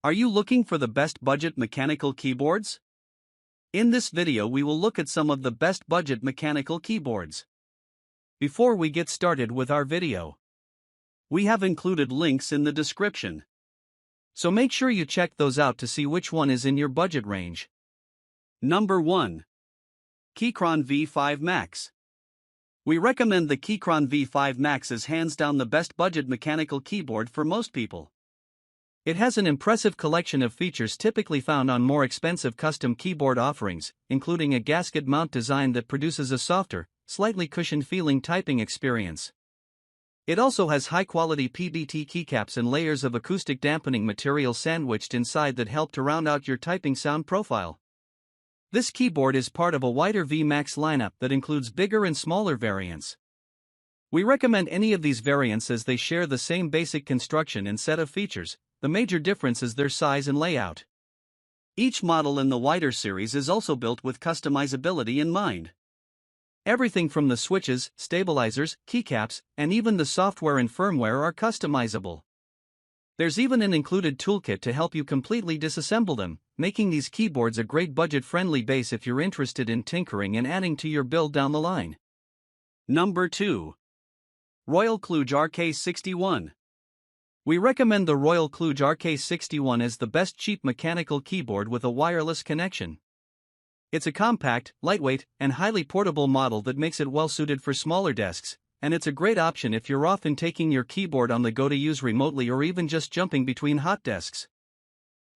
Are you looking for the best budget mechanical keyboards? In this video we will look at some of the best budget mechanical keyboards. Before we get started with our video, we have included links in the description, so make sure you check those out to see which one is in your budget range. Number 1. Keychron V5 Max. We recommend the Keychron V5 Max as hands down the best budget mechanical keyboard for most people. It has an impressive collection of features typically found on more expensive custom keyboard offerings, including a gasket mount design that produces a softer, slightly cushioned feeling typing experience. It also has high-quality PBT keycaps and layers of acoustic dampening material sandwiched inside that help to round out your typing sound profile. This keyboard is part of a wider V Max lineup that includes bigger and smaller variants. We recommend any of these variants as they share the same basic construction and set of features. The major difference is their size and layout. Each model in the wider series is also built with customizability in mind. Everything from the switches, stabilizers, keycaps, and even the software and firmware are customizable. There's even an included toolkit to help you completely disassemble them, making these keyboards a great budget-friendly base if you're interested in tinkering and adding to your build down the line. Number 2. Royal KLUDGE RK61. We recommend the Royal KLUDGE RK61 as the best cheap mechanical keyboard with a wireless connection. It's a compact, lightweight, and highly portable model that makes it well suited for smaller desks, and it's a great option if you're often taking your keyboard on the go to use remotely or even just jumping between hot desks.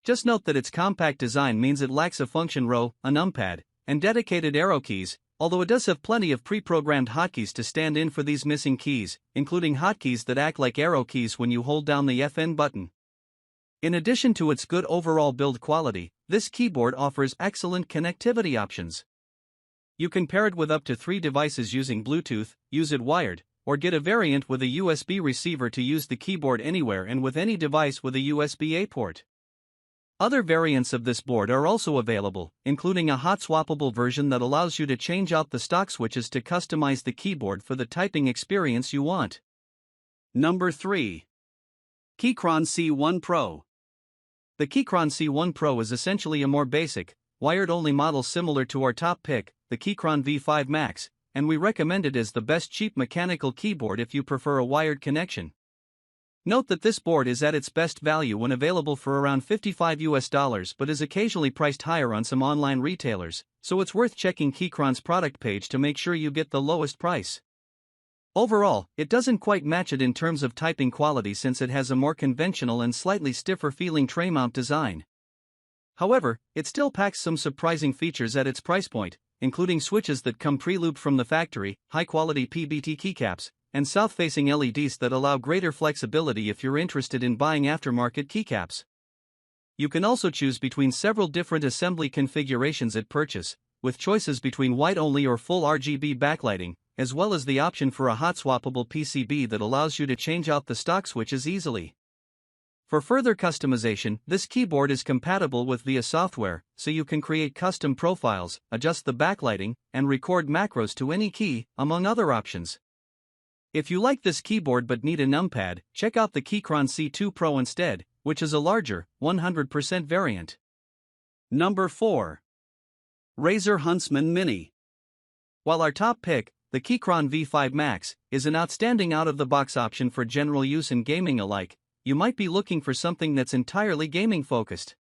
Just note that its compact design means it lacks a function row, a numpad, and dedicated arrow keys, although it does have plenty of pre-programmed hotkeys to stand in for these missing keys, including hotkeys that act like arrow keys when you hold down the FN button. In addition to its good overall build quality, this keyboard offers excellent connectivity options. You can pair it with up to 3 devices using Bluetooth, use it wired, or get a variant with a USB receiver to use the keyboard anywhere and with any device with a USB-A port. Other variants of this board are also available, including a hot-swappable version that allows you to change out the stock switches to customize the keyboard for the typing experience you want. Number 3. Keychron C1 Pro. The Keychron C1 Pro is essentially a more basic, wired-only model similar to our top pick, the Keychron V5 Max, and we recommend it as the best cheap mechanical keyboard if you prefer a wired connection. Note that this board is at its best value when available for around $55 but is occasionally priced higher on some online retailers, so it's worth checking Keychron's product page to make sure you get the lowest price. Overall, it doesn't quite match it in terms of typing quality since it has a more conventional and slightly stiffer feeling tray mount design. However, it still packs some surprising features at its price point, including switches that come pre-looped from the factory, high-quality PBT keycaps, and south-facing LEDs that allow greater flexibility if you're interested in buying aftermarket keycaps. You can also choose between several different assembly configurations at purchase, with choices between white-only or full RGB backlighting, as well as the option for a hot-swappable PCB that allows you to change out the stock switches easily. For further customization, this keyboard is compatible with VIA software, so you can create custom profiles, adjust the backlighting, and record macros to any key, among other options. If you like this keyboard but need a numpad, check out the Keychron C2 Pro instead, which is a larger, 100% variant. Number 4. Razer Huntsman Mini. While our top pick, the Keychron V5 Max, is an outstanding out-of-the-box option for general use and gaming alike, you might be looking for something that's entirely gaming-focused.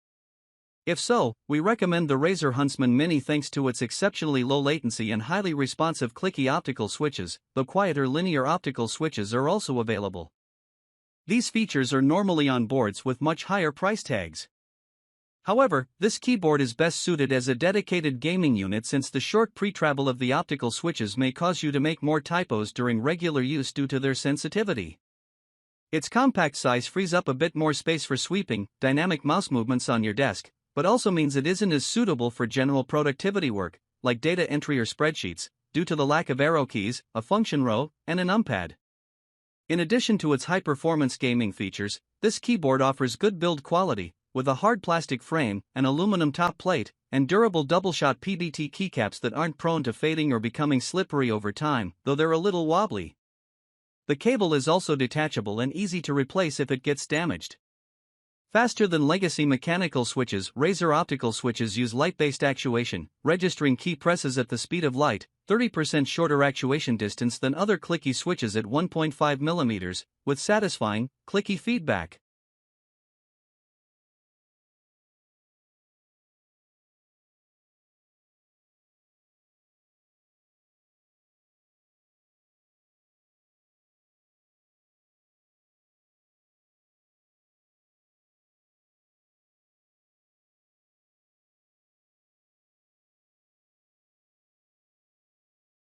If so, we recommend the Razer Huntsman Mini thanks to its exceptionally low latency and highly responsive clicky optical switches, though quieter linear optical switches are also available. These features are normally on boards with much higher price tags. However, this keyboard is best suited as a dedicated gaming unit since the short pre-travel of the optical switches may cause you to make more typos during regular use due to their sensitivity. Its compact size frees up a bit more space for sweeping, dynamic mouse movements on your desk, but also means it isn't as suitable for general productivity work, like data entry or spreadsheets, due to the lack of arrow keys, a function row, and a numpad. In addition to its high-performance gaming features, this keyboard offers good build quality, with a hard plastic frame, an aluminum top plate, and durable double-shot PBT keycaps that aren't prone to fading or becoming slippery over time, though they're a little wobbly. The cable is also detachable and easy to replace if it gets damaged. Faster than legacy mechanical switches, Razer optical switches use light-based actuation, registering key presses at the speed of light, 30% shorter actuation distance than other clicky switches at 1.5 mm, with satisfying, clicky feedback.